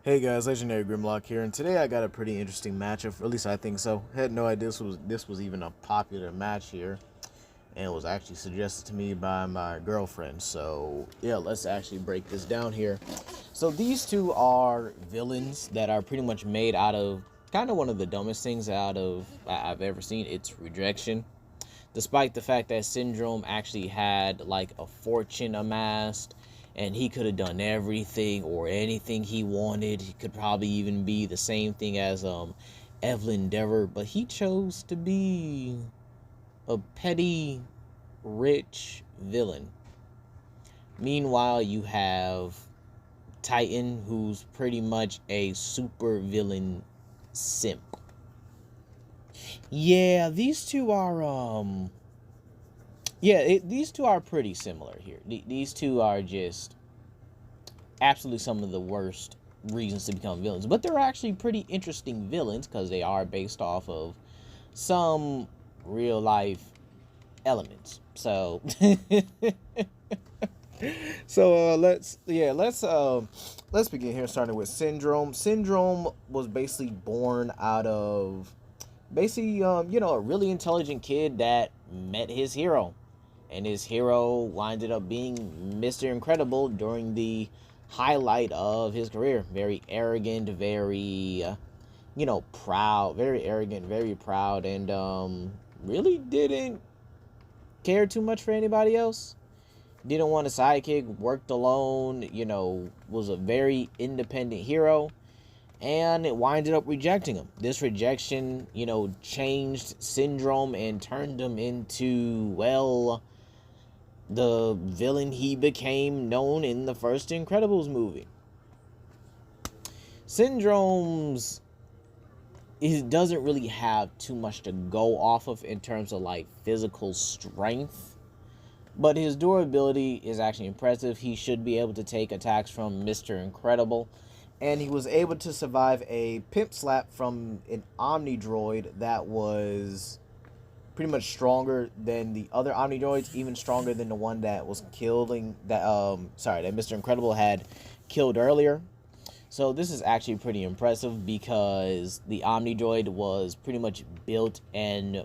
Hey guys, Legendary Grimlock here, and today I got a pretty interesting matchup. Or at least I think so. Had no idea this was even a popular match here, and it was actually suggested to me by my girlfriend. So yeah, let's actually break this down here. So these two are villains that are pretty much made out of kind of one of the dumbest things I've ever seen. It's rejection. Despite the fact that Syndrome actually had like a fortune amassed and he could have done everything or anything he wanted. He could probably even be the same thing as Evelyn Dever, but he chose to be a petty rich villain. Meanwhile, you have Titan, who's pretty much a super villain simp. Yeah, these two are these two are pretty similar here. These two are just absolutely some of the worst reasons to become villains, but they're actually pretty interesting villains because they are based off of some real life elements. So let's begin here, starting with Syndrome. Syndrome was basically born out of basically a really intelligent kid that met his hero, and his hero winded up being Mr. Incredible during the highlight of his career. Very arrogant, very proud, very arrogant, very proud, and really didn't care too much for anybody else. Didn't want a sidekick, worked alone, was a very independent hero, and it winded up rejecting him. This rejection, changed Syndrome and turned him into, well, the villain he became known in the first Incredibles movie. Syndrome's it doesn't really have too much to go off of in terms of like physical strength, but his durability is actually impressive. He should be able to take attacks from Mr. Incredible, and he was able to survive a pimp slap from an Omni droid that was pretty much stronger than the other Omni droids, even stronger than the one that was killing that that Mr. Incredible had killed earlier. So this is actually pretty impressive because the Omni droid was pretty much built and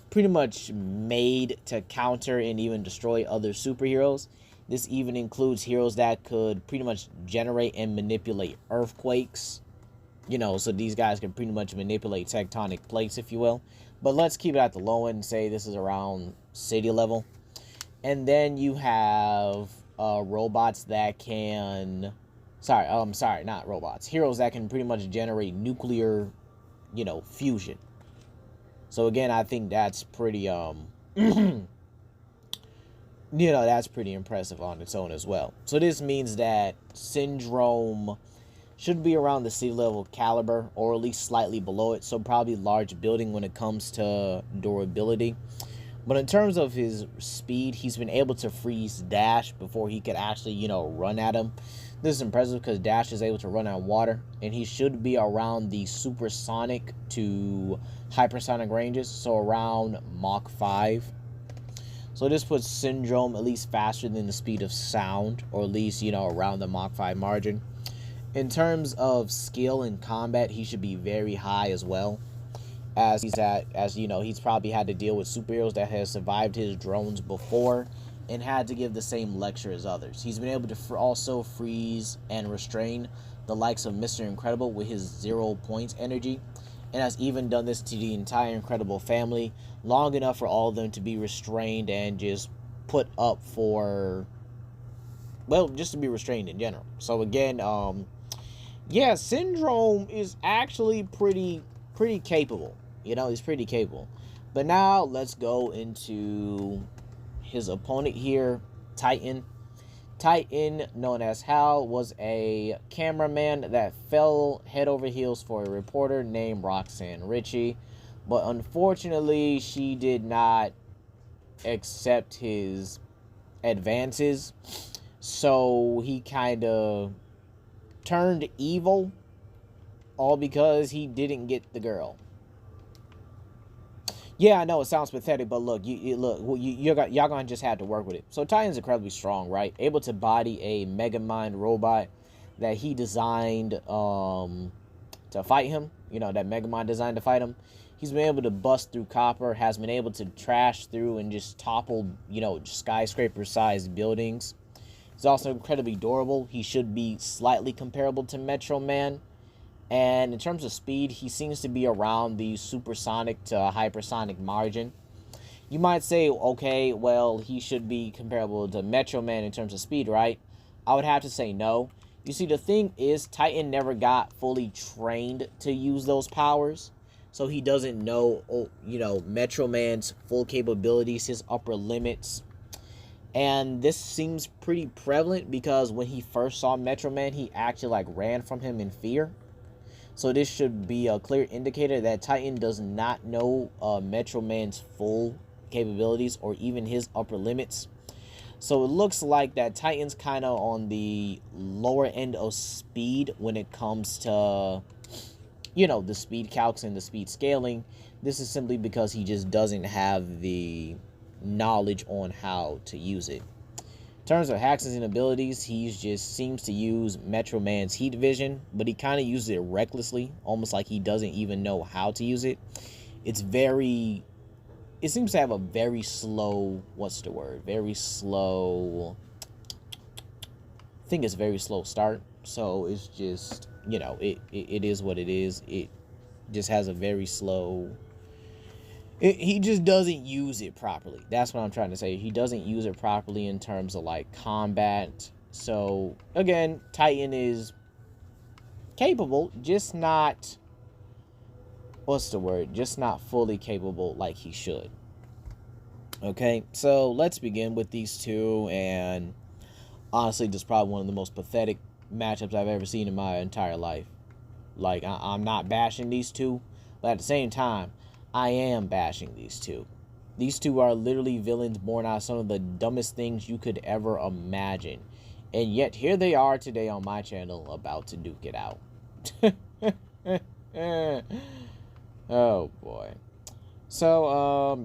pretty much made to counter and even destroy other superheroes. This even includes heroes that could pretty much generate and manipulate earthquakes. So these guys can pretty much manipulate tectonic plates, if you will. But let's keep it at the low end and say this is around city level. And then you have robots that can... Sorry, not robots. Heroes that can pretty much generate nuclear, fusion. So again, I think that's pretty, that's pretty impressive on its own as well. So this means that Syndrome should be around the sea level caliber, or at least slightly below it. So probably large building when it comes to durability. But in terms of his speed, he's been able to freeze Dash before he could actually, run at him. This is impressive because Dash is able to run on water, and he should be around the supersonic to hypersonic ranges, so around Mach 5. So this puts Syndrome at least faster than the speed of sound, or at least, around the Mach 5 margin. In terms of skill in combat, he should be very high as well. He's probably had to deal with superheroes that has survived his drones before and had to give the same lecture as others. He's been able to also freeze and restrain the likes of Mr. Incredible with his 0 points energy, and has even done this to the entire Incredible family long enough for all of them to be restrained and just put up for, well, just to be restrained in general. So again, Syndrome is actually pretty capable. He's pretty capable. But now let's go into his opponent here, Titan. Titan, known as Hal, was a cameraman that fell head over heels for a reporter named Roxanne Ritchie. But unfortunately, she did not accept his advances. So he kind of turned evil, all because he didn't get the girl. Yeah, I know it sounds pathetic, but look, y'all gonna just have to work with it. So Titan's incredibly strong, right? Able to body a Megamind robot that he designed to fight him, that Megamind designed to fight him. He's been able to bust through copper, has been able to trash through and just topple, skyscraper-sized buildings. He's also incredibly durable. He should be slightly comparable to Metro Man. And in terms of speed, he seems to be around the supersonic to hypersonic margin. You might say, okay, well, he should be comparable to Metro Man in terms of speed, right? I would have to say no. You see, the thing is, Titan never got fully trained to use those powers. So he doesn't know, Metro Man's full capabilities, his upper limits. And this seems pretty prevalent because when he first saw Metro Man, he actually ran from him in fear. So this should be a clear indicator that Titan does not know Metro Man's full capabilities or even his upper limits. So it looks like that Titan's kind of on the lower end of speed when it comes to, the speed calcs and the speed scaling. This is simply because he just doesn't have the knowledge on how to use it. In terms of hacks and abilities, he just seems to use Metro Man's heat vision, but he kind of uses it recklessly, almost like he doesn't even know how to use it. It seems to have a very slow, very slow, I think it's very slow start. So it's just, it is what it is. It just has a very slow, he just doesn't use it properly. That's what I'm trying to say. He doesn't use it properly in terms of combat. So again, Titan is capable, just not, just not fully capable like he should. Okay, so let's begin with these two, and honestly, this is probably one of the most pathetic matchups I've ever seen in my entire life. I'm not bashing these two, but at the same time, I am bashing these two. These two are literally villains born out of some of the dumbest things you could ever imagine. And yet, here they are today on my channel about to duke it out. Oh, boy. So,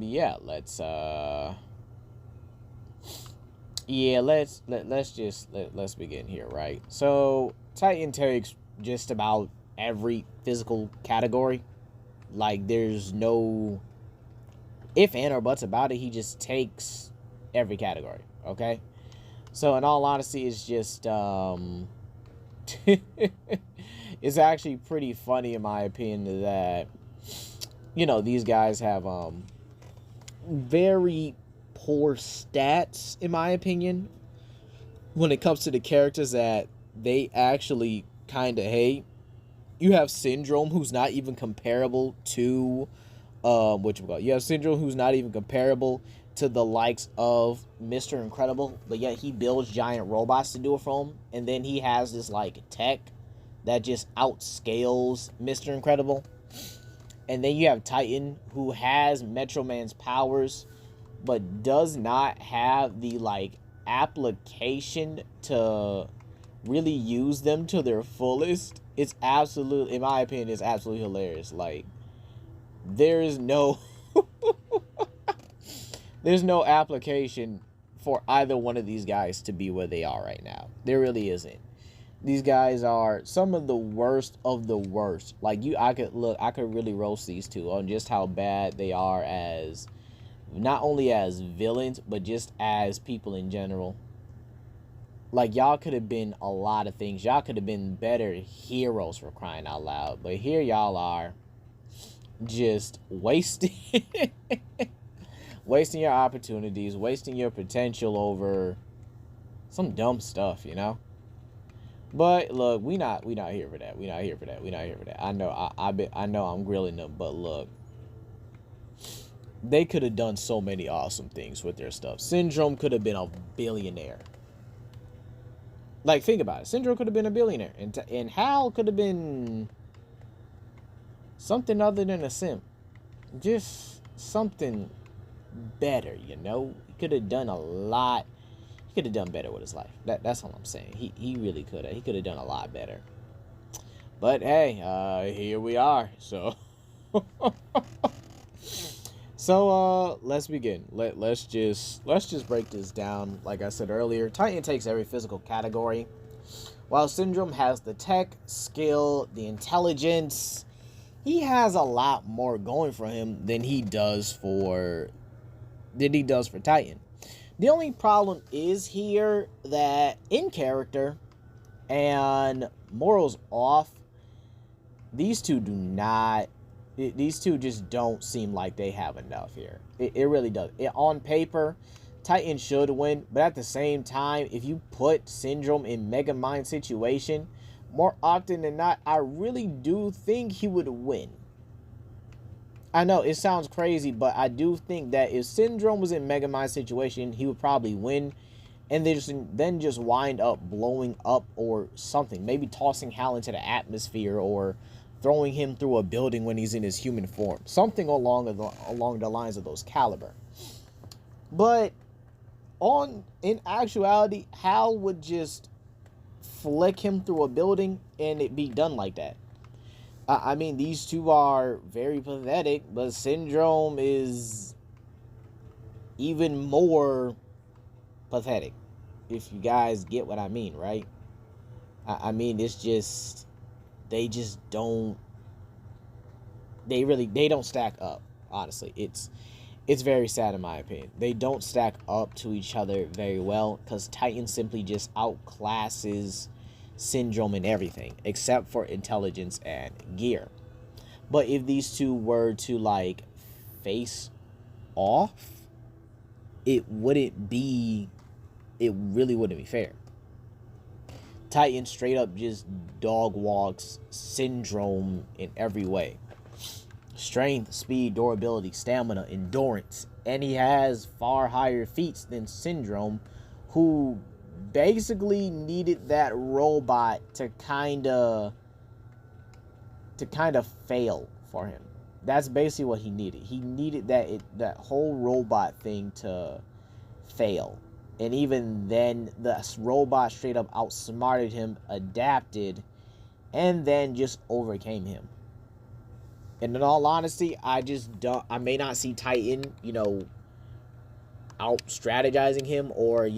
let's begin here, right? So, Titan takes just about every physical category. There's no if, and, or buts about it. He just takes every category, okay? So, in all honesty, it's just, it's actually pretty funny, in my opinion, that, these guys have, very poor stats, in my opinion, when it comes to the characters that they actually kind of hate. You have Syndrome, who's not even comparable to, you have Syndrome, who's not even comparable to the likes of Mr. Incredible, but yet he builds giant robots to do it for him, and then he has this, tech that just outscales Mr. Incredible. And then you have Titan, who has Metro Man's powers, but does not have the, application to really use them to their fullest. It's absolutely, in my opinion, it's absolutely hilarious. There is no there's no application for either one of these guys to be where they are right now. There really isn't. These guys are some of the worst of the worst. I could really roast these two on just how bad they are as, not only as villains, but just as people in general. Y'all could have been a lot of things. Y'all could have been better heroes, for crying out loud. But here y'all are, just wasting wasting your opportunities, wasting your potential over some dumb stuff, But look, we not here for that. We not here for that. I know I know I'm grilling them, but look, they could have done so many awesome things with their stuff. Syndrome could have been a billionaire. Think about it. Syndrome could have been a billionaire. And Hal could have been something other than a simp. Just something better, He could have done a lot. He could have done better with his life. That's all I'm saying. He really could have. He could have done a lot better. But, hey, here we are. So, let's begin. Let's just break this down. Like I said earlier, Titan takes every physical category. While Syndrome has the tech, skill, the intelligence, he has a lot more going for him than he does for Titan. The only problem is here that in character and morals off, these two just don't seem like they have enough here. It really does. On paper, Titan should win, but at the same time, if you put Syndrome in Megamind situation, more often than not, I really do think he would win. I know it sounds crazy, but I do think that if Syndrome was in Megamind situation, he would probably win, and then just wind up blowing up or something. Maybe tossing Hal into the atmosphere or throwing him through a building when he's in his human form. Something along the lines of those caliber. But in actuality, Hal would just flick him through a building and it be done like that. I mean, these two are very pathetic, but Syndrome is even more pathetic, if you guys get what I mean, right? I mean, it's just, they don't stack up, honestly. It's very sad in my opinion. They don't stack up to each other very well, because Titan simply just outclasses Syndrome in everything except for intelligence and gear. But if these two were to like face off, it really wouldn't be fair. Titan straight up just dog walks Syndrome in every way. Strength, speed, durability, stamina, endurance, and he has far higher feats than Syndrome, who basically needed that robot to kind of fail for him. That's basically what he needed. He needed that whole robot thing to fail. And even then, the robot straight up outsmarted him, adapted, and then just overcame him. And in all honesty, I may not see Titan, out strategizing him or,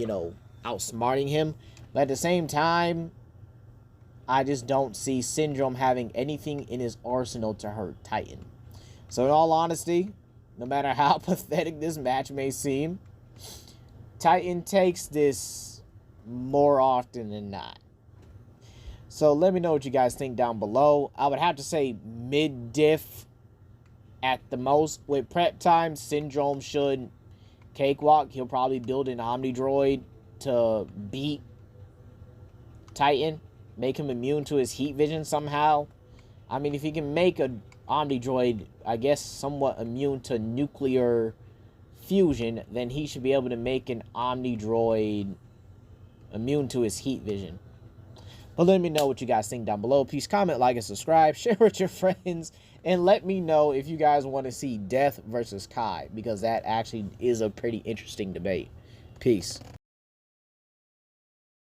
outsmarting him. But at the same time, I just don't see Syndrome having anything in his arsenal to hurt Titan. So in all honesty, no matter how pathetic this match may seem, Titan takes this more often than not. So let me know what you guys think down below. I would have to say mid-diff at the most. With prep time, Syndrome should cakewalk. He'll probably build an Omni Droid to beat Titan. Make him immune to his heat vision somehow. I mean, if he can make an Omni Droid, I guess, somewhat immune to nuclear fusion, then he should be able to make an Omni Droid immune to his heat vision. But let me know what you guys think down below. Please comment, like, and subscribe. Share with your friends. And let me know if you guys want to see Death versus Kai, because that actually is a pretty interesting debate. Peace.